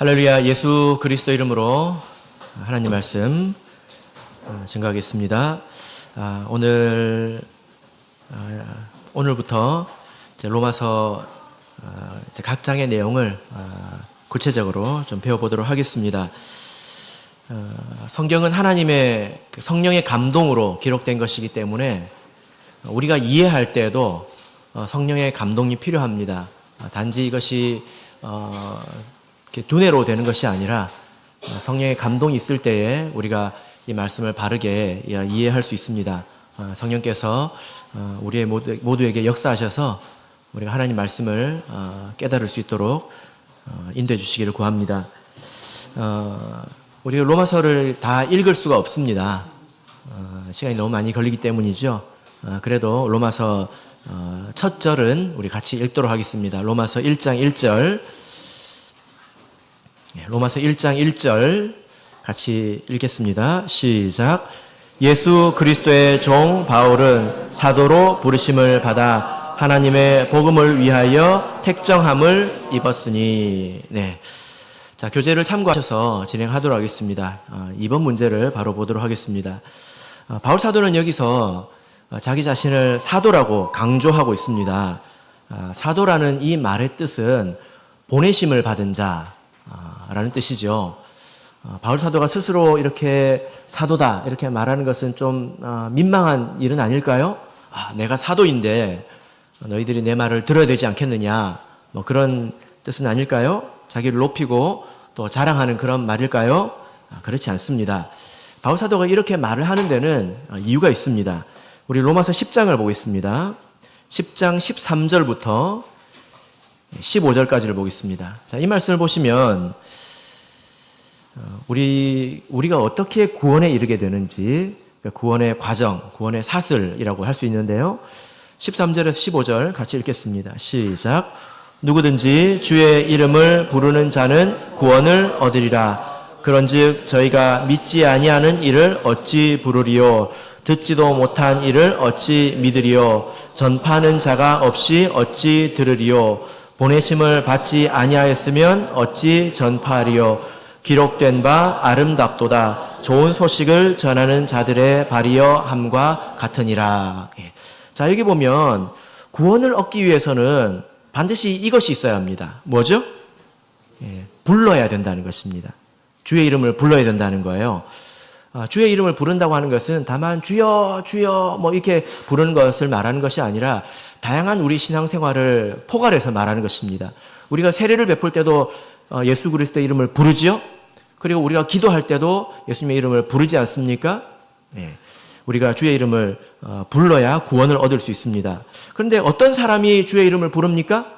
할렐루야. 예수 그리스도 이름으로 하나님 말씀 증거하겠습니다. 오늘부터 로마서 각 장의 내용을 구체적으로 좀 배워보도록 하겠습니다. 성경은 하나님의 성령의 감동으로 기록된 것이기 때문에 우리가 이해할 때에도 성령의 감동이 필요합니다. 단지 이것이 두뇌로 되는 것이 아니라 성령의 감동이 있을 때에 우리가 이 말씀을 바르게 이해할 수 있습니다. 성령께서 우리의 모두에게 역사하셔서 우리가 하나님 말씀을 깨달을 수 있도록 인도해 주시기를 구합니다. 우리가 로마서를 다 읽을 수가 없습니다. 시간이 너무 많이 걸리기 때문이죠. 그래도 로마서 첫 절은 우리 같이 읽도록 하겠습니다. 로마서 1장 1절 로마서 1장 1절 같이 읽겠습니다. 시작. 예수 그리스도의 종 바울은 사도로 부르심을 받아 하나님의 복음을 위하여 택정함을 입었으니. 네. 자, 교재를 참고하셔서 진행하도록 하겠습니다. 이번 문제를 바로 보도록 하겠습니다. 바울 사도는 여기서 자기 자신을 사도라고 강조하고 있습니다. 사도라는 이 말의 뜻은 보내심을 받은 자라는 뜻이죠. 바울 사도가 스스로 이렇게 사도다 이렇게 말하는 것은 좀 민망한 일은 아닐까요? 내가 사도인데 너희들이 내 말을 들어야 되지 않겠느냐, 뭐 그런 뜻은 아닐까요? 자기를 높이고 또 자랑하는 그런 말일까요? 그렇지 않습니다. 바울 사도가 이렇게 말을 하는 데는 이유가 있습니다. 우리 로마서 10장을 보겠습니다. 10장 13절부터 15절까지를 보겠습니다. 자, 이 말씀을 보시면 우리가 어떻게 구원에 이르게 되는지, 구원의 과정, 구원의 사슬이라고 할 수 있는데요. 13절에서 15절 같이 읽겠습니다. 시작. 누구든지 주의 이름을 부르는 자는 구원을 얻으리라. 그런즉 저희가 믿지 아니하는 이를 어찌 부르리요? 듣지도 못한 이를 어찌 믿으리요? 전파하는 자가 없이 어찌 들으리요? 보내심을 받지 아니하였으면 어찌 전파하리요? 기록된 바 아름답도다. 좋은 소식을 전하는 자들의 발이여 함과 같으니라. 자, 여기 보면 구원을 얻기 위해서는 반드시 이것이 있어야 합니다. 뭐죠? 불러야 된다는 것입니다. 주의 이름을 불러야 된다는 거예요. 주의 이름을 부른다고 하는 것은 다만 주여 주여 뭐 이렇게 부르는 것을 말하는 것이 아니라 다양한 우리 신앙생활을 포괄해서 말하는 것입니다. 우리가 세례를 베풀 때도 예수 그리스도의 이름을 부르지요. 그리고 우리가 기도할 때도 예수님의 이름을 부르지 않습니까? 우리가 주의 이름을 불러야 구원을 얻을 수 있습니다. 그런데 어떤 사람이 주의 이름을 부릅니까?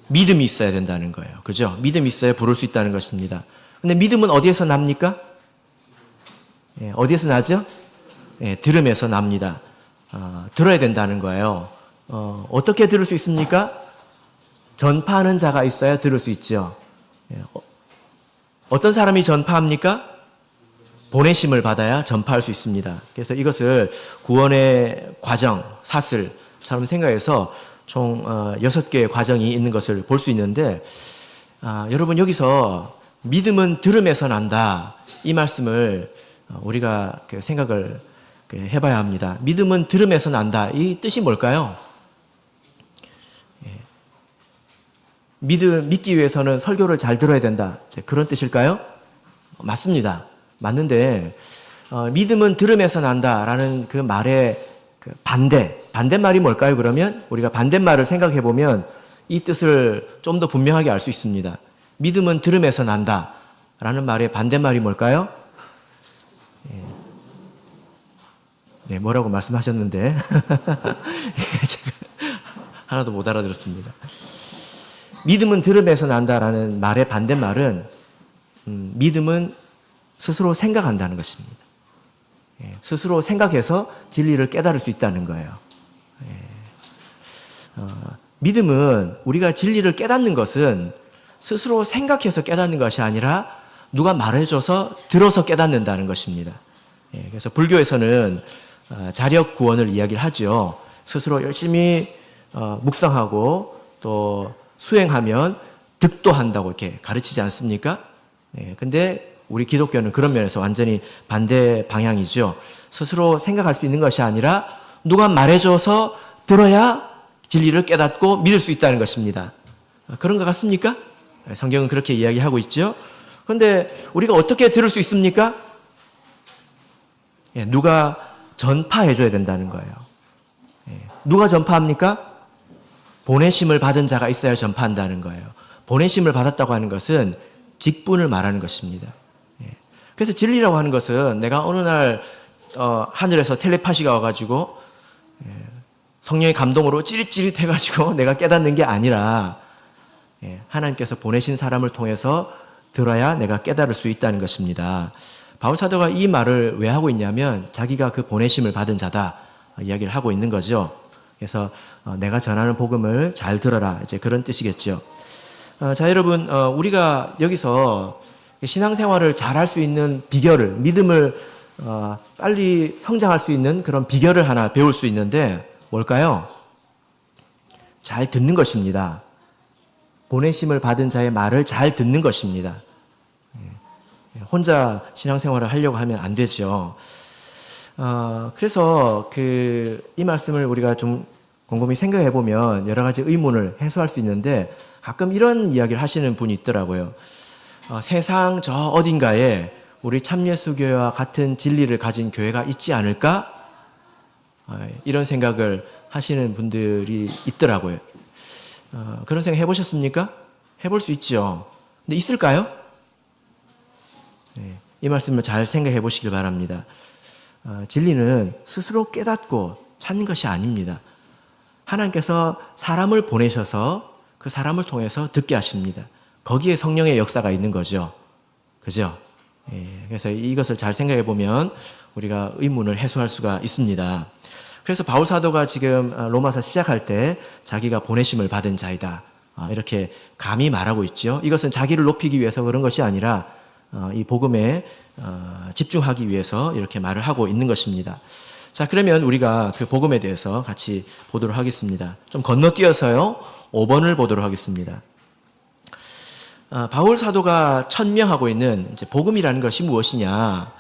믿음이 있어야 된다는 거예요. 그죠? 믿음이 있어야 부를 수 있다는 것입니다. 근데 믿음은 어디에서 납니까? 어디에서 나죠? 들음에서 납니다. 들어야 된다는 거예요. 어떻게 들을 수 있습니까? 전파하는 자가 있어야 들을 수 있죠. 어떤 사람이 전파합니까? 보내심을 받아야 전파할 수 있습니다. 그래서 이것을 구원의 과정, 사슬처럼 생각해서 총 6개의 과정이 있는 것을 볼 수 있는데, 여러분 여기서 믿음은 들음에서 난다, 이 말씀을 우리가 생각을 해봐야 합니다. 믿음은 들음에서 난다, 이 뜻이 뭘까요? 믿기 위해서는 설교를 잘 들어야 된다, 그런 뜻일까요? 맞습니다. 맞는데 믿음은 들음에서 난다라는 그 말의 반대말이 뭘까요? 그러면 우리가 반대말을 생각해 보면 이 뜻을 좀 더 분명하게 알 수 있습니다. 믿음은 들음에서 난다라는 말의 반대말이 뭘까요? 네, 뭐라고 말씀하셨는데 제가 하나도 못 알아들었습니다. 믿음은 들음에서 난다라는 말의 반대말은 믿음은 스스로 생각한다는 것입니다. 스스로 생각해서 진리를 깨달을 수 있다는 거예요. 믿음은 우리가 진리를 깨닫는 것은 스스로 생각해서 깨닫는 것이 아니라 누가 말해줘서 들어서 깨닫는다는 것입니다. 그래서 불교에서는 자력 구원을 이야기를 하죠. 스스로 열심히 묵상하고 또 수행하면 득도한다고 이렇게 가르치지 않습니까? 예, 근데 우리 기독교는 그런 면에서 완전히 반대 방향이죠. 스스로 생각할 수 있는 것이 아니라 누가 말해줘서 들어야 진리를 깨닫고 믿을 수 있다는 것입니다. 그런 것 같습니까? 성경은 그렇게 이야기하고 있죠. 그런데 우리가 어떻게 들을 수 있습니까? 예, 누가 전파해줘야 된다는 거예요. 예, 누가 전파합니까? 보내심을 받은 자가 있어야 전파한다는 거예요. 보내심을 받았다고 하는 것은 직분을 말하는 것입니다. 예, 그래서 진리라고 하는 것은 내가 어느 날 하늘에서 텔레파시가 와가지고 성령의 감동으로 찌릿찌릿 해가지고 내가 깨닫는 게 아니라 하나님께서 보내신 사람을 통해서 들어야 내가 깨달을 수 있다는 것입니다. 바울 사도가 이 말을 왜 하고 있냐면 자기가 그 보내심을 받은 자다 이야기를 하고 있는 거죠. 그래서 내가 전하는 복음을 잘 들어라 이제 그런 뜻이겠죠. 자 여러분 우리가 여기서 신앙생활을 잘할 수 있는 비결을 믿음을 빨리 성장할 수 있는 그런 비결을 하나 배울 수 있는데 뭘까요? 잘 듣는 것입니다. 보내심을 받은 자의 말을 잘 듣는 것입니다. 혼자 신앙생활을 하려고 하면 안 되죠. 그래서 이 말씀을 우리가 좀 곰곰이 생각해 보면 여러 가지 의문을 해소할 수 있는데 가끔 이런 이야기를 하시는 분이 있더라고요. 세상 저 어딘가에 우리 참예수교회와 같은 진리를 가진 교회가 있지 않을까? 이런 생각을 하시는 분들이 있더라고요. 그런 생각 해보셨습니까? 해볼 수 있죠. 근데 있을까요? 이 말씀을 잘 생각해 보시길 바랍니다. 진리는 스스로 깨닫고 찾는 것이 아닙니다. 하나님께서 사람을 보내셔서 그 사람을 통해서 듣게 하십니다. 거기에 성령의 역사가 있는 거죠. 그죠? 그래서 이것을 잘 생각해 보면 우리가 의문을 해소할 수가 있습니다. 그래서 바울 사도가 지금 로마서 시작할 때 자기가 보내심을 받은 자이다. 이렇게 감히 말하고 있죠. 이것은 자기를 높이기 위해서 그런 것이 아니라 이 복음에 집중하기 위해서 이렇게 말을 하고 있는 것입니다. 자, 그러면 우리가 그 복음에 대해서 같이 보도록 하겠습니다. 좀 건너뛰어서요. 5번을 보도록 하겠습니다. 바울 사도가 천명하고 있는 이제 복음이라는 것이 무엇이냐?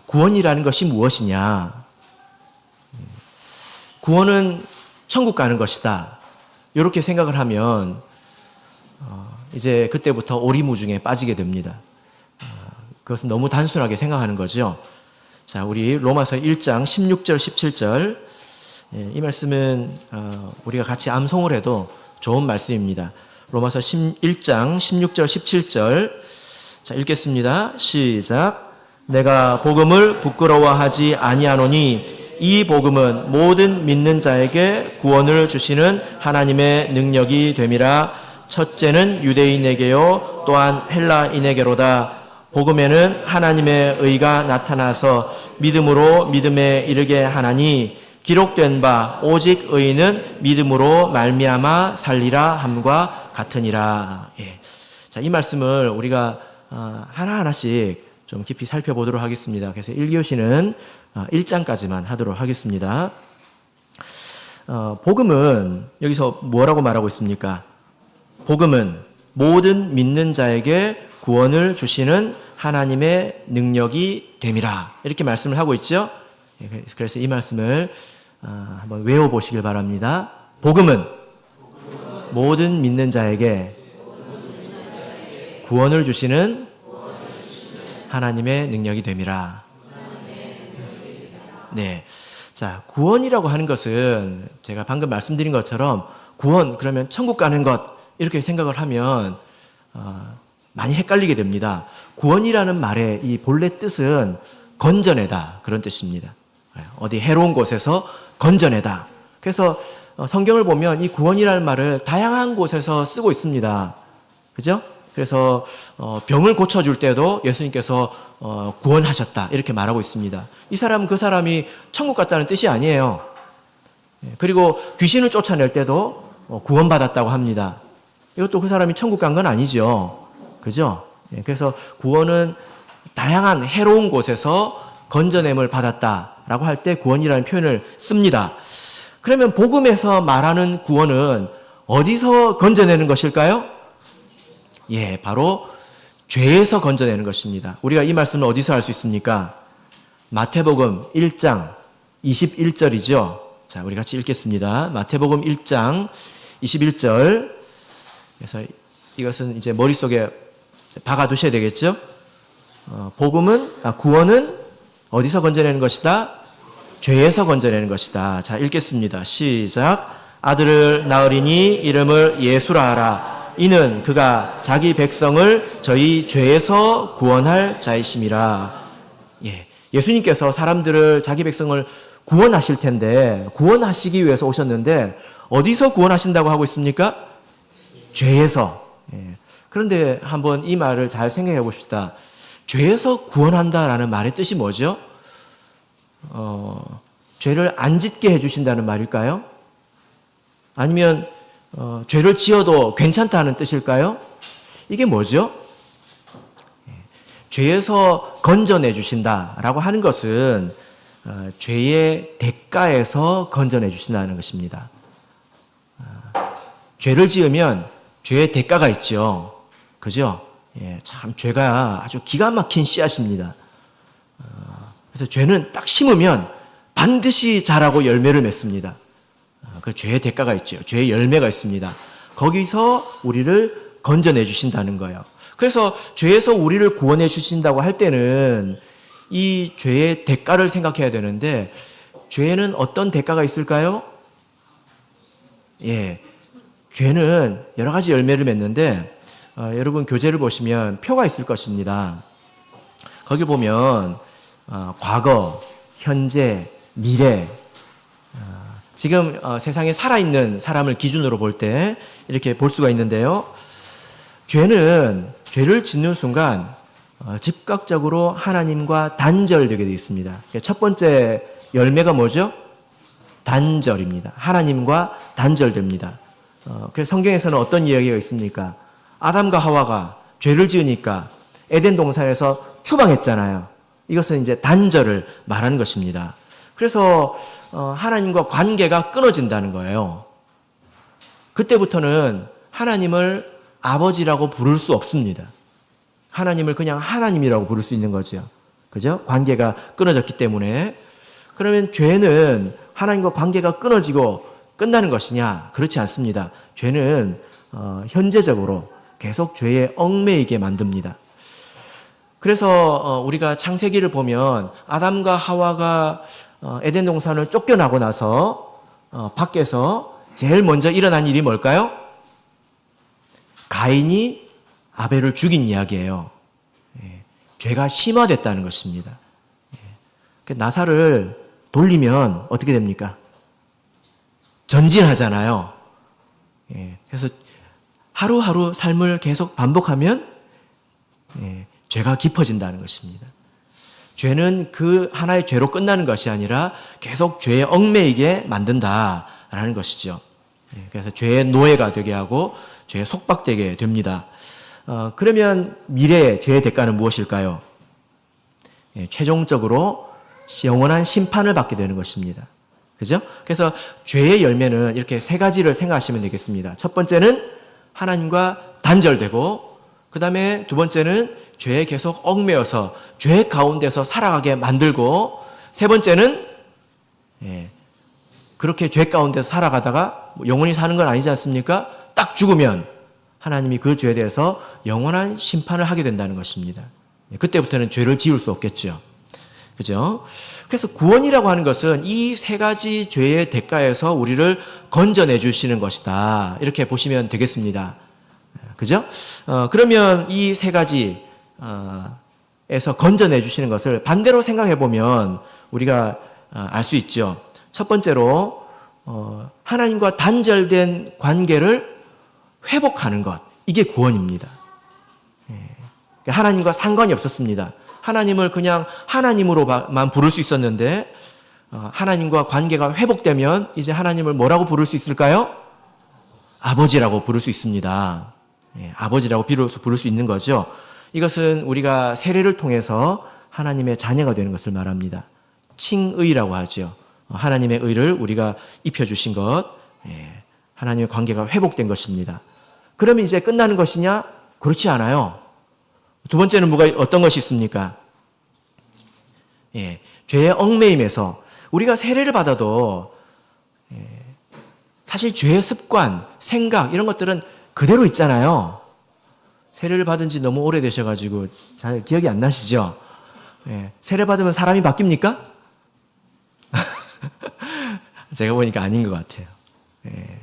구원이라는 것이 무엇이냐? 구원은 천국 가는 것이다. 이렇게 생각을 하면 이제 그때부터 오리무중에 빠지게 됩니다. 그것은 너무 단순하게 생각하는 거죠. 자, 우리 로마서 1장 16절 17절 이 말씀은 우리가 같이 암송을 해도 좋은 말씀입니다. 로마서 1장 16절 17절 자 읽겠습니다. 시작. 내가 복음을 부끄러워하지 아니하노니 이 복음은 모든 믿는 자에게 구원을 주시는 하나님의 능력이 됨이라. 첫째는 유대인에게요 또한 헬라인에게로다. 복음에는 하나님의 의가 나타나서 믿음으로 믿음에 이르게 하나니 기록된 바 오직 의인은 믿음으로 말미암아 살리라 함과 같으니라. 자, 이 말씀을 우리가 하나하나씩 좀 깊이 살펴보도록 하겠습니다. 그래서 1교시는 1장까지만 하도록 하겠습니다. 복음은 여기서 뭐라고 말하고 있습니까? 복음은 모든 믿는 자에게 구원을 주시는 하나님의 능력이 됨이라. 이렇게 말씀을 하고 있죠. 그래서 이 말씀을 한번 외워보시길 바랍니다. 복음은 모든 믿는 자에게 구원을 주시는 하나님의 능력이 됨이라. 네. 자, 구원이라고 하는 것은 제가 방금 말씀드린 것처럼 구원, 그러면 천국 가는 것, 이렇게 생각을 하면 많이 헷갈리게 됩니다. 구원이라는 말의 이 본래 뜻은 건져내다. 그런 뜻입니다. 어디 해로운 곳에서 건져내다. 그래서 성경을 보면 이 구원이라는 말을 다양한 곳에서 쓰고 있습니다. 그죠? 그래서 병을 고쳐줄 때도 예수님께서 구원하셨다 이렇게 말하고 있습니다. 이 사람은 그 사람이 천국 갔다는 뜻이 아니에요. 그리고 귀신을 쫓아낼 때도 구원받았다고 합니다. 이것도 그 사람이 천국 간 건 아니죠. 그죠? 그래서 구원은 다양한 해로운 곳에서 건져냄을 받았다라고 할 때 구원이라는 표현을 씁니다. 그러면 복음에서 말하는 구원은 어디서 건져내는 것일까요? 예, 바로 죄에서 건져내는 것입니다. 우리가 이 말씀을 어디서 할 수 있습니까? 마태복음 1장 21절이죠. 자, 우리 같이 읽겠습니다. 마태복음 1장 21절. 그래서 이것은 이제 머릿속에 박아 두셔야 되겠죠? 구원은 어디서 건져내는 것이다? 죄에서 건져내는 것이다. 자, 읽겠습니다. 시작. 아들을 낳으리니 이름을 예수라 하라. 이는 그가 자기 백성을 저희 죄에서 구원할 자이심이라. 예, 예수님께서 사람들을, 자기 백성을 구원하실 텐데, 구원하시기 위해서 오셨는데 어디서 구원하신다고 하고 있습니까? 죄에서. 예. 그런데 한번 이 말을 잘 생각해 봅시다. 죄에서 구원한다라는 말의 뜻이 뭐죠? 죄를 안 짓게 해주신다는 말일까요? 아니면 죄를 지어도 괜찮다는 뜻일까요? 이게 뭐죠? 죄에서 건져내 주신다라고 하는 것은 죄의 대가에서 건져내 주신다는 것입니다. 죄를 지으면 죄의 대가가 있죠. 그죠? 예, 참 죄가 아주 기가 막힌 씨앗입니다. 그래서 죄는 딱 심으면 반드시 자라고 열매를 맺습니다. 그 죄의 대가가 있죠. 죄의 열매가 있습니다. 거기서 우리를 건져내 주신다는 거예요. 그래서 죄에서 우리를 구원해 주신다고 할 때는 이 죄의 대가를 생각해야 되는데, 죄는 어떤 대가가 있을까요? 예, 죄는 여러 가지 열매를 맺는데, 여러분 교재를 보시면 표가 있을 것입니다. 거기 보면 과거, 현재, 미래, 지금 세상에 살아있는 사람을 기준으로 볼 때 이렇게 볼 수가 있는데요. 죄는 죄를 짓는 순간 즉각적으로 하나님과 단절되게 되어 있습니다. 첫 번째 열매가 뭐죠? 단절입니다. 하나님과 단절됩니다. 그래서 성경에서는 어떤 이야기가 있습니까? 아담과 하와가 죄를 지으니까 에덴 동산에서 추방했잖아요. 이것은 이제 단절을 말하는 것입니다. 그래서 하나님과 관계가 끊어진다는 거예요. 그때부터는 하나님을 아버지라고 부를 수 없습니다. 하나님을 그냥 하나님이라고 부를 수 있는 거죠. 그죠? 관계가 끊어졌기 때문에. 그러면 죄는 하나님과 관계가 끊어지고 끝나는 것이냐? 그렇지 않습니다. 죄는 현재적으로 계속 죄에 얽매이게 만듭니다. 그래서 우리가 창세기를 보면 아담과 하와가 에덴 동산을 쫓겨나고 나서 밖에서 제일 먼저 일어난 일이 뭘까요? 가인이 아벨을 죽인 이야기예요. 예, 죄가 심화됐다는 것입니다. 예, 나사를 돌리면 어떻게 됩니까? 전진하잖아요. 예, 그래서 하루하루 삶을 계속 반복하면 죄가 깊어진다는 것입니다. 죄는 그 하나의 죄로 끝나는 것이 아니라 계속 죄에 얽매이게 만든다라는 것이죠. 그래서 죄의 노예가 되게 하고 죄에 속박되게 됩니다. 그러면 미래의 죄의 대가는 무엇일까요? 최종적으로 영원한 심판을 받게 되는 것입니다. 그죠? 그래서 죄의 열매는 이렇게 세 가지를 생각하시면 되겠습니다. 첫 번째는 하나님과 단절되고, 그 다음에 두 번째는 죄에 계속 얽매여서 죄 가운데서 살아가게 만들고, 세 번째는 그렇게 죄 가운데서 살아가다가 영원히 사는 건 아니지 않습니까? 딱 죽으면 하나님이 그 죄에 대해서 영원한 심판을 하게 된다는 것입니다. 그때부터는 죄를 지을 수 없겠죠. 그죠? 그래서 구원이라고 하는 것은 이 세 가지 죄의 대가에서 우리를 건져내 주시는 것이다. 이렇게 보시면 되겠습니다. 그죠? 그러면 이 세 가지 에서 건져내 주시는 것을 반대로 생각해 보면 우리가 알 수 있죠. 첫 번째로 하나님과 단절된 관계를 회복하는 것, 이게 구원입니다. 하나님과 상관이 없었습니다. 하나님을 그냥 하나님으로만 부를 수 있었는데 하나님과 관계가 회복되면 이제 하나님을 뭐라고 부를 수 있을까요? 아버지라고 부를 수 있습니다. 아버지라고 부를 수 있는 거죠. 이것은 우리가 세례를 통해서 하나님의 자녀가 되는 것을 말합니다. 칭의라고 하죠. 하나님의 의를 우리가 입혀주신 것, 하나님의 관계가 회복된 것입니다. 그러면 이제 끝나는 것이냐? 그렇지 않아요. 두 번째는 어떤 것이 있습니까? 예, 죄의 얽매임에서 우리가 세례를 받아도 사실 죄의 습관, 생각 이런 것들은 그대로 있잖아요. 세례를 받은 지 너무 오래되셔가지고 잘 기억이 안 나시죠? 예, 세례 받으면 사람이 바뀝니까? 제가 보니까 아닌 것 같아요. 예,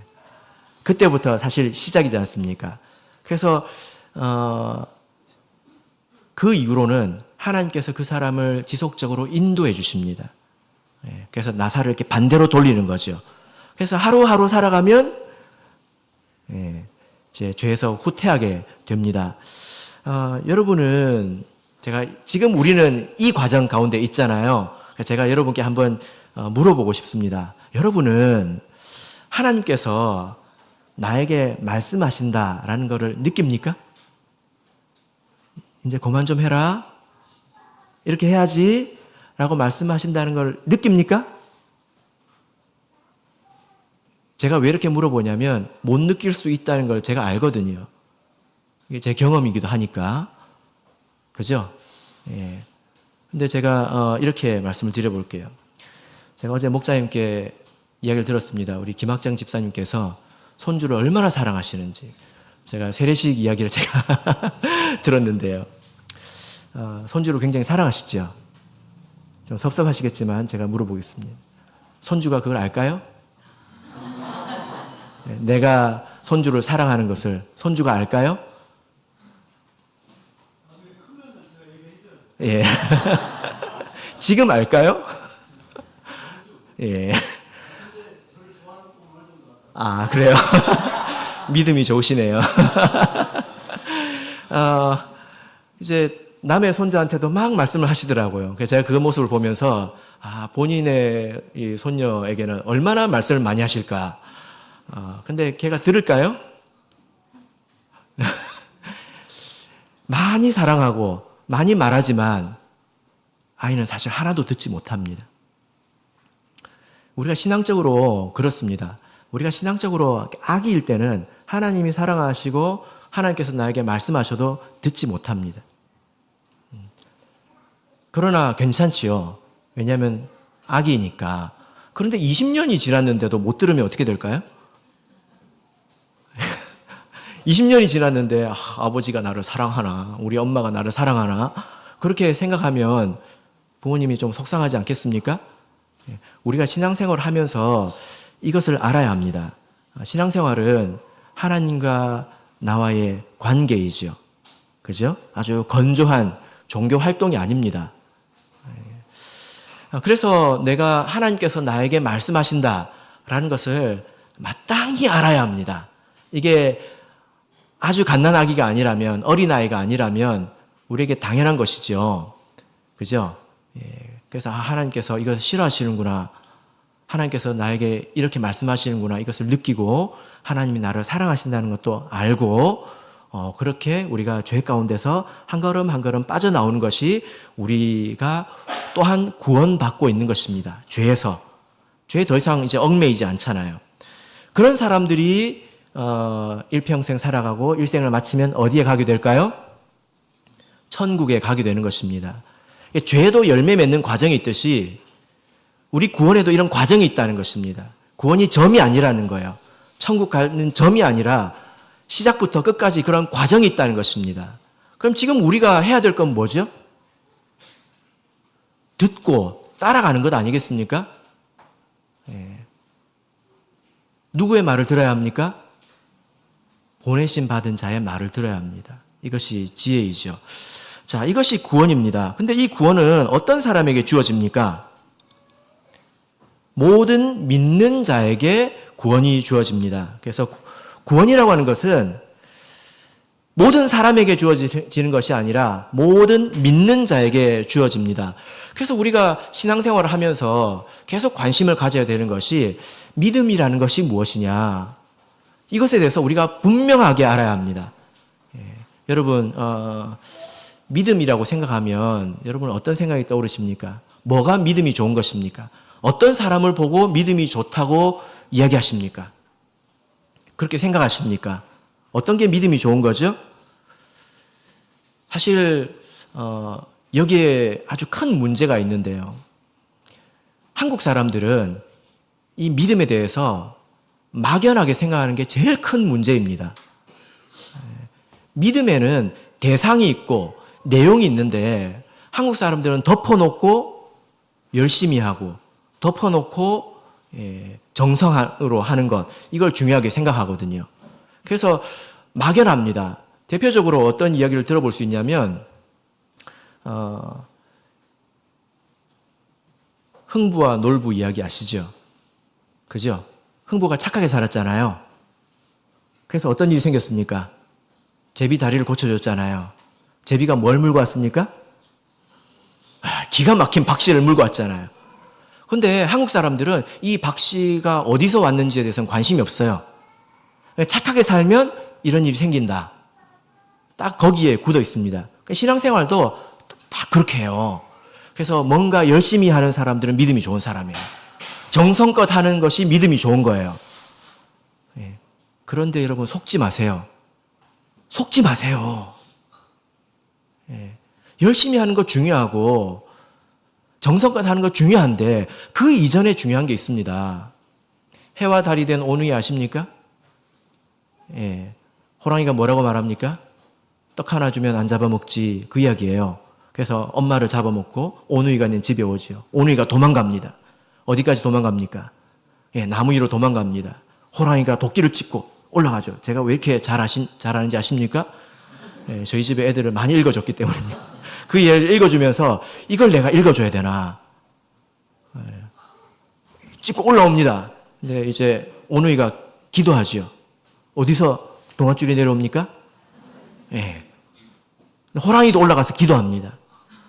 그때부터 사실 시작이지 않습니까? 그래서 그 이후로는 하나님께서 그 사람을 지속적으로 인도해 주십니다. 예, 그래서 나사를 이렇게 반대로 돌리는 거죠. 그래서 하루하루 살아가면 이제 죄에서 후퇴하게 됩니다. 여러분은 지금 우리는 이 과정 가운데 있잖아요. 제가 여러분께 한번 물어보고 싶습니다. 여러분은 하나님께서 나에게 말씀하신다라는 것을 느낍니까? 이제 그만 좀 해라. 이렇게 해야지. 라고 말씀하신다는 걸 느낍니까? 제가 왜 이렇게 물어보냐면 못 느낄 수 있다는 걸 제가 알거든요. 이게 제 경험이기도 하니까. 그죠? 예. 근데 제가 이렇게 말씀을 드려볼게요. 제가 어제 목사님께 이야기를 들었습니다. 우리 김학정 집사님께서 손주를 얼마나 사랑하시는지. 제가 세례식 이야기를 제가 들었는데요. 손주를 굉장히 사랑하시죠? 좀 섭섭하시겠지만 제가 물어보겠습니다. 손주가 그걸 알까요? 내가 손주를 사랑하는 것을 손주가 알까요? 예. 지금 알까요? 예. 아, 그래요? 믿음이 좋으시네요. 이제 남의 손자한테도 막 말씀을 하시더라고요. 그래서 제가 그 모습을 보면서 본인의 이 손녀에게는 얼마나 말씀을 많이 하실까. 근데 걔가 들을까요? 많이 사랑하고 많이 말하지만 아이는 사실 하나도 듣지 못합니다. 우리가 신앙적으로 그렇습니다. 우리가 신앙적으로 아기일 때는 하나님이 사랑하시고 하나님께서 나에게 말씀하셔도 듣지 못합니다. 그러나 괜찮지요. 왜냐하면 아기니까. 그런데 20년이 지났는데도 못 들으면 어떻게 될까요? 20년이 지났는데 아버지가 나를 사랑하나, 우리 엄마가 나를 사랑하나, 그렇게 생각하면 부모님이 좀 속상하지 않겠습니까? 우리가 신앙생활을 하면서 이것을 알아야 합니다. 신앙생활은 하나님과 나와의 관계이죠. 그죠? 아주 건조한 종교 활동이 아닙니다. 그래서 내가 하나님께서 나에게 말씀하신다라는 것을 마땅히 알아야 합니다. 이게 아주 갓난아기가 아니라면, 어린아이가 아니라면 우리에게 당연한 것이죠. 그죠? 그래서 하나님께서 이것을 싫어하시는구나. 하나님께서 나에게 이렇게 말씀하시는구나. 이것을 느끼고 하나님이 나를 사랑하신다는 것도 알고 그렇게 우리가 죄 가운데서 한 걸음 한 걸음 빠져나오는 것이 우리가 또한 구원받고 있는 것입니다. 죄에서. 죄에 더 이상 이제 얽매이지 않잖아요. 그런 사람들이 일평생 살아가고 일생을 마치면 어디에 가게 될까요? 천국에 가게 되는 것입니다. 죄도 열매 맺는 과정이 있듯이 우리 구원에도 이런 과정이 있다는 것입니다. 구원이 점이 아니라는 거예요. 천국 가는 점이 아니라 시작부터 끝까지 그런 과정이 있다는 것입니다. 그럼 지금 우리가 해야 될 건 뭐죠? 듣고 따라가는 것 아니겠습니까? 누구의 말을 들어야 합니까? 보내심 받은 자의 말을 들어야 합니다. 이것이 지혜이죠. 자, 이것이 구원입니다. 근데 이 구원은 어떤 사람에게 주어집니까? 모든 믿는 자에게 구원이 주어집니다. 그래서 구원이라고 하는 것은 모든 사람에게 주어지는 것이 아니라 모든 믿는 자에게 주어집니다. 그래서 우리가 신앙생활을 하면서 계속 관심을 가져야 되는 것이 믿음이라는 것이 무엇이냐. 이것에 대해서 우리가 분명하게 알아야 합니다. 여러분, 믿음이라고 생각하면 여러분 어떤 생각이 떠오르십니까? 뭐가 믿음이 좋은 것입니까? 어떤 사람을 보고 믿음이 좋다고 이야기하십니까? 그렇게 생각하십니까? 어떤 게 믿음이 좋은 거죠? 사실 여기에 아주 큰 문제가 있는데요. 한국 사람들은 이 믿음에 대해서 막연하게 생각하는 게 제일 큰 문제입니다. 믿음에는 대상이 있고 내용이 있는데 한국 사람들은 덮어놓고 열심히 하고 덮어놓고 정성으로 하는 것, 이걸 중요하게 생각하거든요. 그래서 막연합니다. 대표적으로 어떤 이야기를 들어볼 수 있냐면 흥부와 놀부 이야기 아시죠? 그죠? 흥부가 착하게 살았잖아요. 그래서 어떤 일이 생겼습니까? 제비 다리를 고쳐줬잖아요. 제비가 뭘 물고 왔습니까? 기가 막힌 박씨를 물고 왔잖아요. 근데 한국 사람들은 이 박씨가 어디서 왔는지에 대해서는 관심이 없어요. 착하게 살면 이런 일이 생긴다. 딱 거기에 굳어 있습니다. 신앙생활도 다 그렇게 해요. 그래서 뭔가 열심히 하는 사람들은 믿음이 좋은 사람이에요. 정성껏 하는 것이 믿음이 좋은 거예요. 그런데 여러분 속지 마세요. 속지 마세요. 열심히 하는 거 중요하고 정성껏 하는 거 중요한데 그 이전에 중요한 게 있습니다. 해와 달이 된 오누이 아십니까? 호랑이가 뭐라고 말합니까? 떡 하나 주면 안 잡아먹지, 그 이야기예요. 그래서 엄마를 잡아먹고 오누이가 있는 집에 오지요. 오누이가 도망갑니다. 어디까지 도망갑니까? 나무 위로 도망갑니다. 호랑이가 도끼를 짚고 올라가죠. 제가 왜 이렇게 잘하는지 아십니까? 저희 집에 애들을 많이 읽어줬기 때문입니다. 그 예를 읽어주면서 이걸 내가 읽어줘야 되나. 짚고 올라옵니다. 근데 이제 오누이가 기도하지요. 어디서 동아줄이 내려옵니까? 호랑이도 올라가서 기도합니다.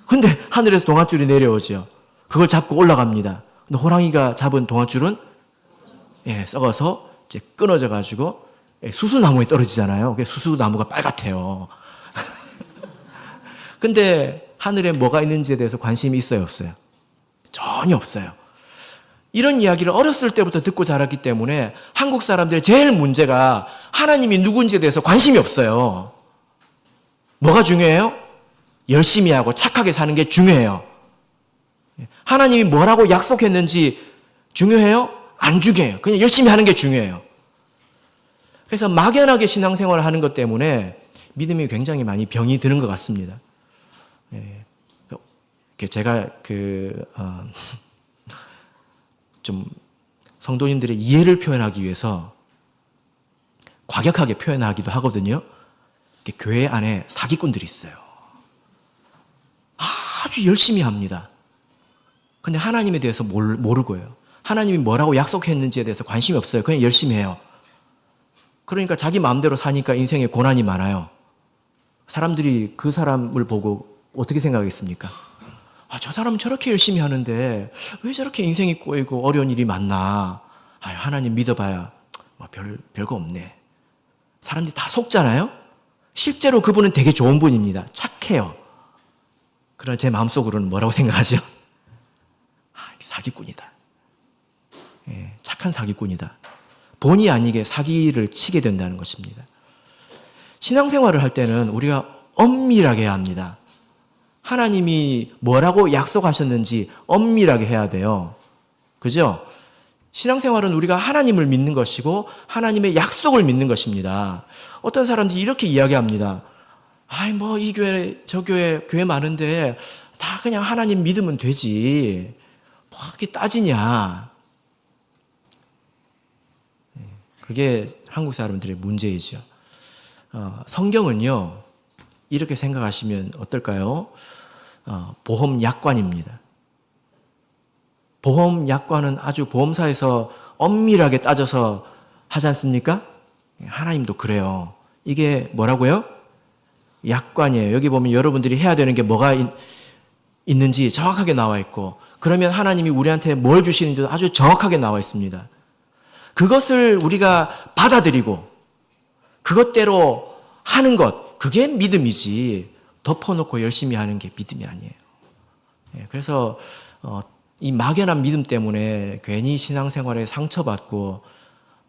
근데 하늘에서 동아줄이 내려오죠. 그걸 잡고 올라갑니다. 근데 호랑이가 잡은 동아줄은 썩어서 이제 끊어져 가지고 수수나무에 떨어지잖아요. 수수나무가 빨갛대요. 근데 하늘에 뭐가 있는지에 대해서 관심이 있어요, 없어요? 전혀 없어요. 이런 이야기를 어렸을 때부터 듣고 자랐기 때문에 한국 사람들의 제일 문제가 하나님이 누군지에 대해서 관심이 없어요. 뭐가 중요해요? 열심히 하고 착하게 사는 게 중요해요. 하나님이 뭐라고 약속했는지 중요해요? 안 중요해요. 그냥 열심히 하는 게 중요해요. 그래서 막연하게 신앙생활을 하는 것 때문에 믿음이 굉장히 많이 병이 드는 것 같습니다. 제가 좀 성도님들의 이해를 표현하기 위해서 과격하게 표현하기도 하거든요. 교회 안에 사기꾼들이 있어요. 아주 열심히 합니다. 근데 하나님에 대해서 모르고요. 하나님이 뭐라고 약속했는지에 대해서 관심이 없어요. 그냥 열심히 해요. 그러니까 자기 마음대로 사니까 인생에 고난이 많아요. 사람들이 그 사람을 보고 어떻게 생각하겠습니까? 저 사람은 저렇게 열심히 하는데 왜 저렇게 인생이 꼬이고 어려운 일이 많나? 하나님 믿어봐야 별거 없네. 사람들이 다 속잖아요? 실제로 그분은 되게 좋은 분입니다. 착해요. 그러나 제 마음속으로는 뭐라고 생각하죠? 사기꾼이다. 착한 사기꾼이다. 본의 아니게 사기를 치게 된다는 것입니다. 신앙생활을 할 때는 우리가 엄밀하게 해야 합니다. 하나님이 뭐라고 약속하셨는지 엄밀하게 해야 돼요. 그죠? 신앙생활은 우리가 하나님을 믿는 것이고 하나님의 약속을 믿는 것입니다. 어떤 사람들이 이렇게 이야기합니다. 이 교회 저 교회 많은데 다 그냥 하나님 믿으면 되지. 뭐 그렇게 따지냐. 그게 한국 사람들의 문제이죠. 성경은요, 이렇게 생각하시면 어떨까요? 보험약관입니다. 보험약관은 아주 보험사에서 엄밀하게 따져서 하지 않습니까? 하나님도 그래요. 이게 뭐라고요? 약관이에요. 여기 보면 여러분들이 해야 되는 게 뭐가 있는지 정확하게 나와 있고, 그러면 하나님이 우리한테 뭘 주시는지도 아주 정확하게 나와 있습니다. 그것을 우리가 받아들이고 그것대로 하는 것, 그게 믿음이지 덮어놓고 열심히 하는 게 믿음이 아니에요. 그래서 이 막연한 믿음 때문에 괜히 신앙생활에 상처받고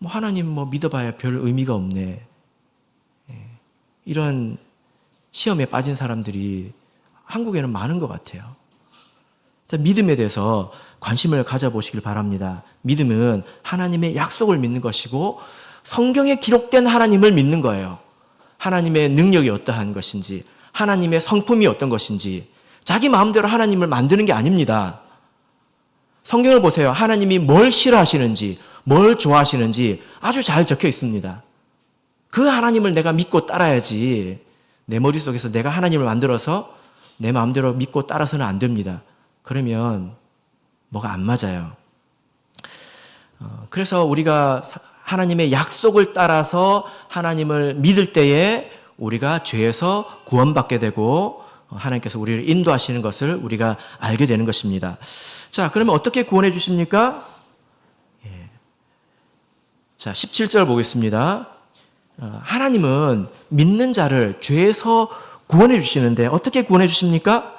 뭐 하나님 뭐 믿어봐야 별 의미가 없네. 이런 시험에 빠진 사람들이 한국에는 많은 것 같아요. 믿음에 대해서 관심을 가져보시길 바랍니다. 믿음은 하나님의 약속을 믿는 것이고 성경에 기록된 하나님을 믿는 거예요. 하나님의 능력이 어떠한 것인지, 하나님의 성품이 어떤 것인지, 자기 마음대로 하나님을 만드는 게 아닙니다. 성경을 보세요. 하나님이 뭘 싫어하시는지, 뭘 좋아하시는지 아주 잘 적혀 있습니다. 그 하나님을 내가 믿고 따라야지, 내 머릿속에서 내가 하나님을 만들어서 내 마음대로 믿고 따라서는 안 됩니다. 그러면 뭐가 안 맞아요. 그래서 우리가 하나님의 약속을 따라서 하나님을 믿을 때에 우리가 죄에서 구원받게 되고 하나님께서 우리를 인도하시는 것을 우리가 알게 되는 것입니다. 자, 그러면 어떻게 구원해 주십니까? 자, 17절 보겠습니다. 하나님은 믿는 자를 죄에서 구원해 주시는데 어떻게 구원해 주십니까?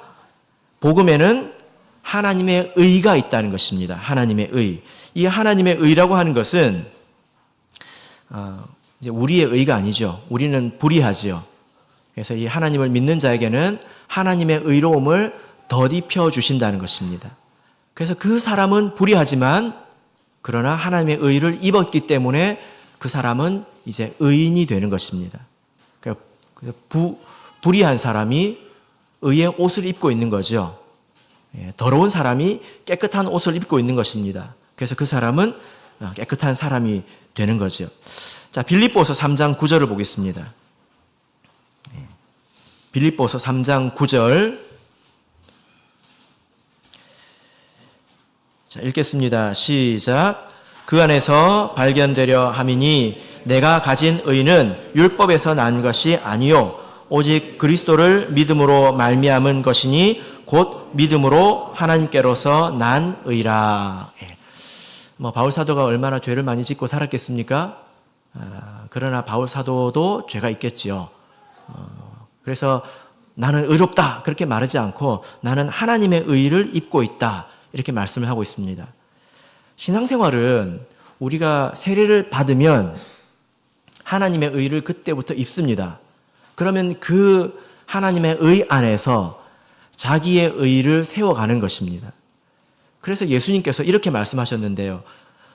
복음에는 하나님의 의가 있다는 것입니다. 하나님의 의. 이 하나님의 의라고 하는 것은 이제 우리의 의가 아니죠. 우리는 불의하지요. 그래서 이 하나님을 믿는 자에게는 하나님의 의로움을 덧입혀 주신다는 것입니다. 그래서 그 사람은 불의하지만 그러나 하나님의 의를 입었기 때문에 그 사람은 이제 의인이 되는 것입니다. 그러니까 불의한 사람이 의의 옷을 입고 있는 거죠. 더러운 사람이 깨끗한 옷을 입고 있는 것입니다. 그래서 그 사람은 깨끗한 사람이 되는 거죠. 자, 빌립보서 3장 9절을 보겠습니다. 빌립보서 3장 9절. 자, 읽겠습니다. 시작. 그 안에서 발견되려 함이니 내가 가진 의는 율법에서 난 것이 아니요 오직 그리스도를 믿음으로 말미암은 것이니 곧 믿음으로 하나님께로서 난 의라. 바울 사도가 얼마나 죄를 많이 짓고 살았겠습니까? 그러나 바울 사도도 죄가 있겠지요. 그래서 나는 의롭다 그렇게 말하지 않고 나는 하나님의 의를 입고 있다 이렇게 말씀을 하고 있습니다. 신앙생활은 우리가 세례를 받으면 하나님의 의를 그때부터 입습니다. 그러면 그 하나님의 의 안에서 자기의 의를 세워가는 것입니다. 그래서 예수님께서 이렇게 말씀하셨는데요.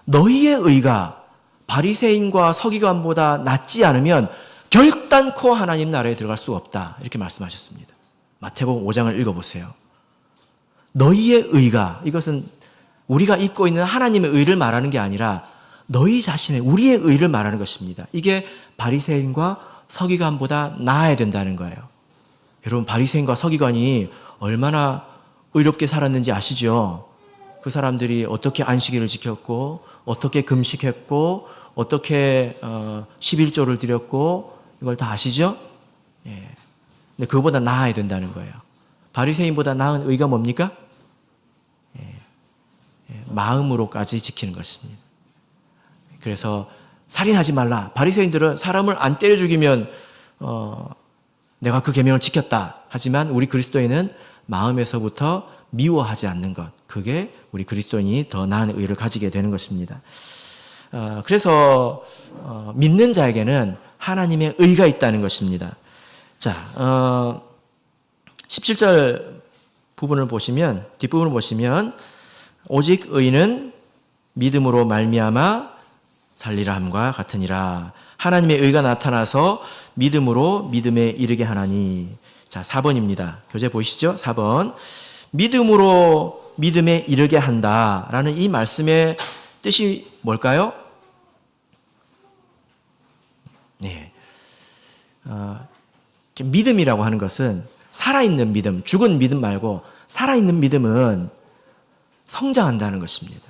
너희의 의가 바리새인과 서기관보다 낫지 않으면 결단코 하나님 나라에 들어갈 수가 없다. 이렇게 말씀하셨습니다. 마태복음 5장을 읽어보세요. 너희의 의가, 이것은 우리가 입고 있는 하나님의 의를 말하는 게 아니라 너희 자신의, 우리의 의를 말하는 것입니다. 이게 바리새인과 서기관보다 나아야 된다는 거예요. 여러분, 바리새인과 서기관이 얼마나 의롭게 살았는지 아시죠? 그 사람들이 어떻게 안식일을 지켰고 어떻게 금식했고 어떻게 11조를 드렸고 이걸 다 아시죠? 예. 근데 그거보다 나아야 된다는 거예요. 바리새인보다 나은 의가 뭡니까? 마음으로까지 지키는 것입니다. 그래서 살인하지 말라. 바리새인들은 사람을 안 때려 죽이면 내가 그 계명을 지켰다. 하지만 우리 그리스도인은 마음에서부터 미워하지 않는 것. 그게 우리 그리스도인이 더 나은 의를 가지게 되는 것입니다. 그래서 믿는 자에게는 하나님의 의가 있다는 것입니다. 자, 17절 부분을 보시면, 뒷부분을 보시면 오직 의는 믿음으로 말미암아 살리라 함과 같으니라. 하나님의 의가 나타나서 믿음으로 믿음에 이르게 하나니. 자, 4번입니다. 교재 보이시죠? 4번. 믿음으로 믿음에 이르게 한다라는 이 말씀의 뜻이 뭘까요? 네. 믿음이라고 하는 것은 살아있는 믿음, 죽은 믿음 말고 살아있는 믿음은 성장한다는 것입니다.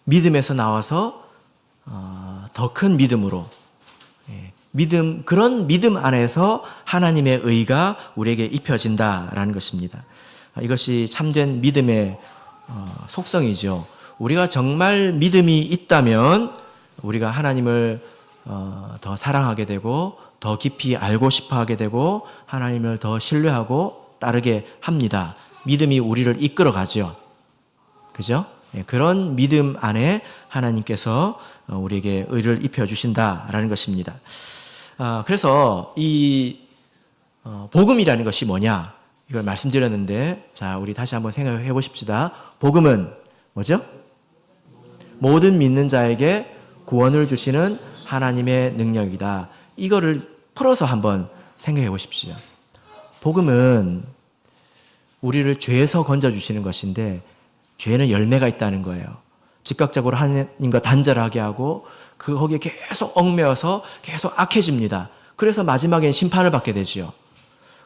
믿음에서 나와서 더 큰 믿음으로, 그런 믿음 안에서 하나님의 의가 우리에게 입혀진다라는 것입니다. 이것이 참된 믿음의 속성이죠. 우리가 정말 믿음이 있다면 우리가 하나님을 더 사랑하게 되고 더 깊이 알고 싶어 하게 되고 하나님을 더 신뢰하고 따르게 합니다. 믿음이 우리를 이끌어 가죠. 그죠? 그런 믿음 안에 하나님께서 우리에게 의를 입혀주신다라는 것입니다. 그래서 이 복음이라는 것이 뭐냐? 이걸 말씀드렸는데, 자, 우리 다시 한번 생각해 보십시다. 복음은 뭐죠? 모든 믿는 자에게 구원을 주시는 하나님의 능력이다. 이거를 풀어서 한번 생각해 보십시오. 복음은 우리를 죄에서 건져주시는 것인데, 죄는 열매가 있다는 거예요. 즉각적으로 하나님과 단절하게 하고 거기에 계속 얽매여서 계속 악해집니다. 그래서 마지막엔 심판을 받게 되지요.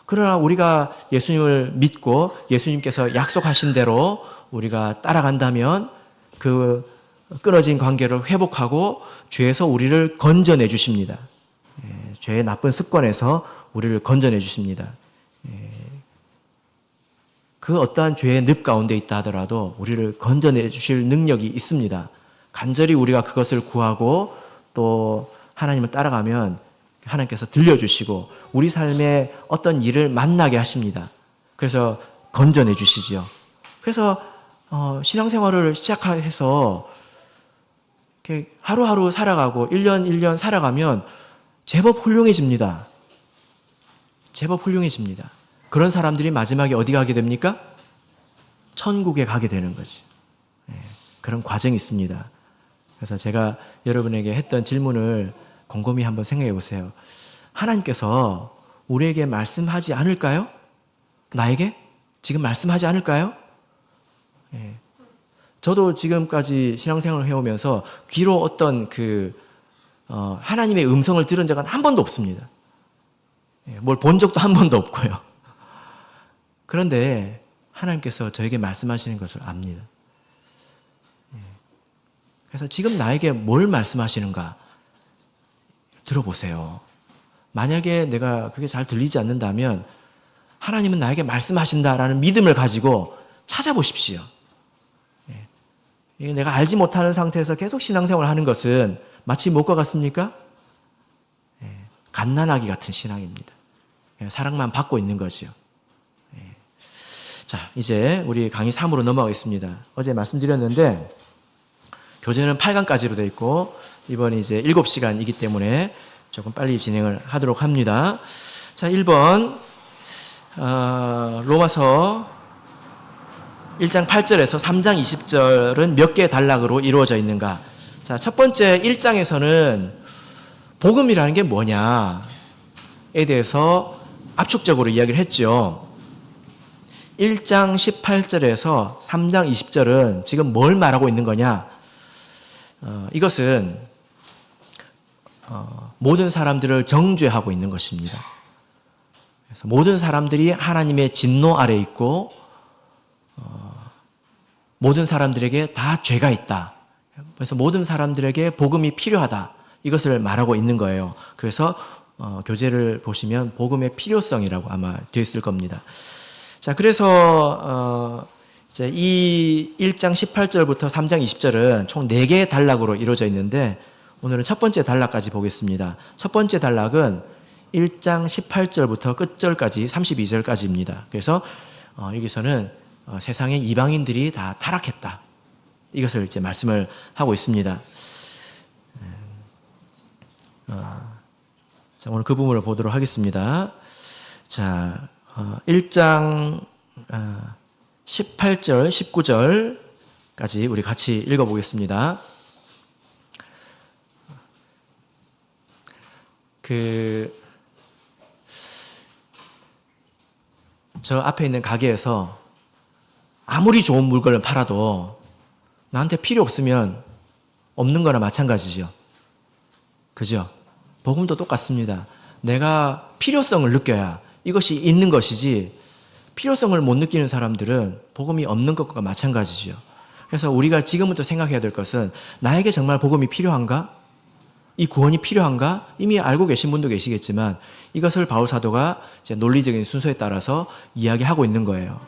그러나 우리가 예수님을 믿고 예수님께서 약속하신 대로 우리가 따라간다면 그 끊어진 관계를 회복하고 죄에서 우리를 건져내 주십니다. 죄의 나쁜 습관에서 우리를 건져내 주십니다. 그 어떠한 죄의 늪 가운데 있다 하더라도 우리를 건져내 주실 능력이 있습니다. 간절히 우리가 그것을 구하고 또 하나님을 따라가면 하나님께서 들려주시고 우리 삶에 어떤 일을 만나게 하십니다. 그래서 건져내 주시죠. 그래서 신앙생활을 시작해서 이렇게 하루하루 살아가고 1년 1년 살아가면 제법 훌륭해집니다. 제법 훌륭해집니다. 그런 사람들이 마지막에 어디 가게 됩니까? 천국에 가게 되는 거지. 그런 과정이 있습니다. 그래서 제가 여러분에게 했던 질문을 곰곰이 한번 생각해 보세요. 하나님께서 우리에게 말씀하지 않을까요? 나에게? 지금 말씀하지 않을까요? 저도 지금까지 신앙생활을 해오면서 귀로 어떤 하나님의 음성을 들은 적은 한 번도 없습니다. 뭘 본 적도 한 번도 없고요. 그런데 하나님께서 저에게 말씀하시는 것을 압니다. 그래서 지금 나에게 뭘 말씀하시는가 들어보세요. 만약에 내가 그게 잘 들리지 않는다면 하나님은 나에게 말씀하신다라는 믿음을 가지고 찾아보십시오. 내가 알지 못하는 상태에서 계속 신앙생활을 하는 것은 마치 무엇과 같습니까? 갓난아기 같은 신앙입니다. 사랑만 받고 있는 거죠. 자, 이제 우리 강의 3으로 넘어가겠습니다. 어제 말씀드렸는데 교재는 8강까지로 되어 있고 이번이 이제 7시간이기 때문에 조금 빨리 진행을 하도록 합니다. 자, 1번 로마서 1장 8절에서 3장 20절은 몇 개의 단락으로 이루어져 있는가? 자, 첫 번째 1장에서는 복음이라는 게 뭐냐에 대해서 압축적으로 이야기를 했죠. 1장 18절에서 3장 20절은 지금 뭘 말하고 있는 거냐? 이것은 모든 사람들을 정죄하고 있는 것입니다. 그래서 모든 사람들이 하나님의 진노 아래 있고 모든 사람들에게 다 죄가 있다. 그래서 모든 사람들에게 복음이 필요하다. 이것을 말하고 있는 거예요. 그래서 교재를 보시면 복음의 필요성이라고 아마 되어 있을 겁니다. 자, 그래서 이제 이 1장 18절부터 3장 20절은 총 4개의 단락으로 이루어져 있는데 오늘은 첫 번째 단락까지 보겠습니다. 첫 번째 단락은 1장 18절부터 끝절까지 32절까지입니다. 그래서 여기서는 세상의 이방인들이 다 타락했다. 이것을 이제 말씀을 하고 있습니다. 자, 오늘 그 부분을 보도록 하겠습니다. 자, 1장 18절, 19절까지 우리 같이 읽어보겠습니다. 저 앞에 있는 가게에서 아무리 좋은 물건을 팔아도 나한테 필요 없으면 없는 거나 마찬가지죠. 그죠? 복음도 똑같습니다. 내가 필요성을 느껴야 이것이 있는 것이지 필요성을 못 느끼는 사람들은 복음이 없는 것과 마찬가지죠. 그래서 우리가 지금부터 생각해야 될 것은 나에게 정말 복음이 필요한가? 이 구원이 필요한가? 이미 알고 계신 분도 계시겠지만 이것을 바울 사도가 이제 논리적인 순서에 따라서 이야기하고 있는 거예요.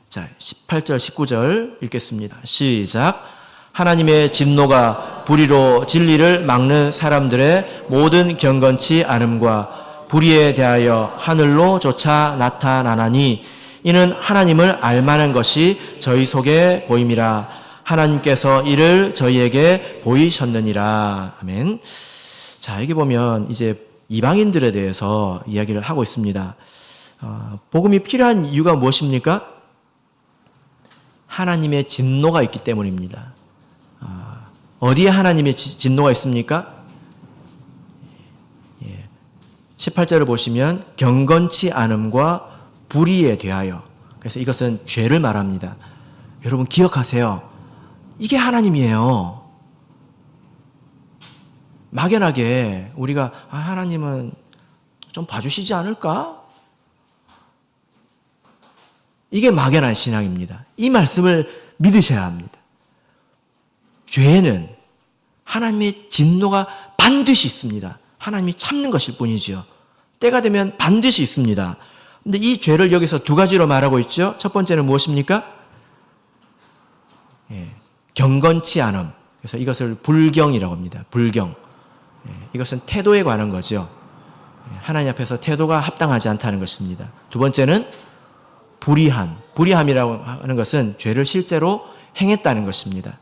자, 18절, 19절 읽겠습니다. 시작. 하나님의 진노가 불의로 진리를 막는 사람들의 모든 경건치 않음과 불의에 대하여 하늘로조차 나타나나니 이는 하나님을 알만한 것이 저희 속에 보임이라. 하나님께서 이를 저희에게 보이셨느니라. 아멘. 자, 여기 보면 이제 이방인들에 대해서 이야기를 하고 있습니다. 복음이 필요한 이유가 무엇입니까? 하나님의 진노가 있기 때문입니다. 어디에 하나님의 진노가 있습니까? 18절을 보시면 경건치 않음과 불의에 대하여. 그래서 이것은 죄를 말합니다. 여러분 기억하세요. 이게 하나님이에요. 막연하게 우리가 하나님은 좀 봐주시지 않을까? 이게 막연한 신앙입니다. 이 말씀을 믿으셔야 합니다. 죄는 하나님의 진노가 반드시 있습니다. 하나님이 참는 것일 뿐이죠. 때가 되면 반드시 있습니다. 근데 이 죄를 여기서 두 가지로 말하고 있죠. 첫 번째는 무엇입니까? 경건치 않음. 그래서 이것을 불경이라고 합니다. 불경. 이것은 태도에 관한 거죠. 하나님 앞에서 태도가 합당하지 않다는 것입니다. 두 번째는 불의함. 불의함이라고 하는 것은 죄를 실제로 행했다는 것입니다.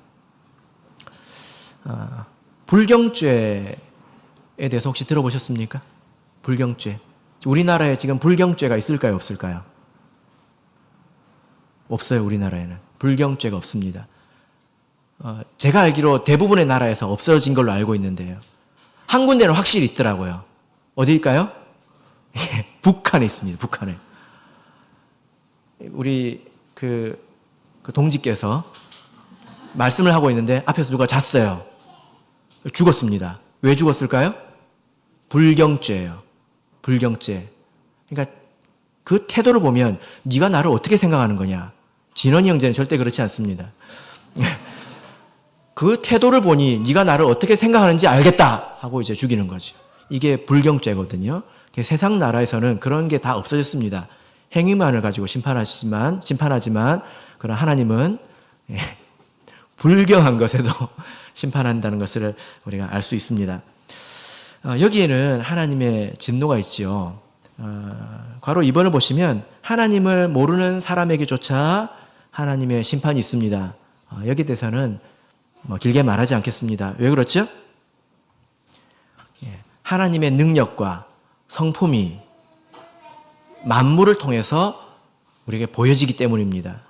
불경죄에 대해서 혹시 들어보셨습니까? 불경죄. 우리나라에 지금 불경죄가 있을까요? 없을까요? 없어요. 우리나라에는. 불경죄가 없습니다. 제가 알기로 대부분의 나라에서 없어진 걸로 알고 있는데요. 한 군데는 확실히 있더라고요. 어디일까요? 북한에 있습니다. 북한에. 우리 그 동지께서 말씀을 하고 있는데 앞에서 누가 잤어요. 죽었습니다. 왜 죽었을까요? 불경죄예요. 불경죄. 그러니까 그 태도를 보면 네가 나를 어떻게 생각하는 거냐. 진원이 형제는 절대 그렇지 않습니다. 그 태도를 보니 네가 나를 어떻게 생각하는지 알겠다 하고 이제 죽이는 거죠. 이게 불경죄거든요. 세상 나라에서는 그런 게 다 없어졌습니다. 행위만을 가지고 심판하지만 그러나 하나님은 불경한 것에도 심판한다는 것을 우리가 알 수 있습니다. 여기에는 하나님의 진노가 있지요. 괄호 2번을 보시면 하나님을 모르는 사람에게조차 하나님의 심판이 있습니다. 여기에 대해서는 길게 말하지 않겠습니다. 왜 그렇죠? 하나님의 능력과 성품이 만물을 통해서 우리에게 보여지기 때문입니다.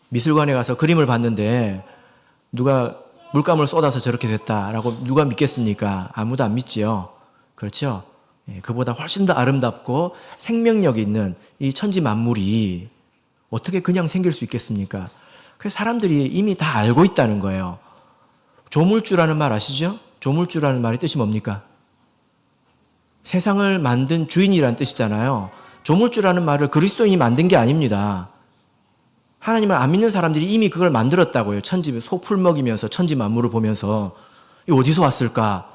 미술관에 가서 그림을 봤는데 누가 물감을 쏟아서 저렇게 됐다라고 누가 믿겠습니까? 아무도 안 믿지요. 그렇죠? 그보다 훨씬 더 아름답고 생명력 있는 이 천지 만물이 어떻게 그냥 생길 수 있겠습니까? 그래서 사람들이 이미 다 알고 있다는 거예요. 조물주라는 말 아시죠? 조물주라는 말의 뜻이 뭡니까? 세상을 만든 주인이라는 뜻이잖아요. 조물주라는 말을 그리스도인이 만든 게 아닙니다. 하나님을 안 믿는 사람들이 이미 그걸 만들었다고요. 천지, 소풀 먹이면서 천지 만물을 보면서 이 어디서 왔을까?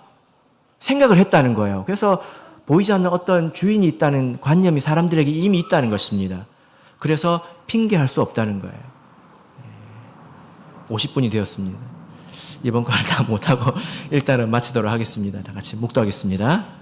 생각을 했다는 거예요. 그래서 보이지 않는 어떤 주인이 있다는 관념이 사람들에게 이미 있다는 것입니다. 그래서 핑계할 수 없다는 거예요. 50분이 되었습니다. 이번 거를 다 못하고 일단은 마치도록 하겠습니다. 다 같이 묵도하겠습니다.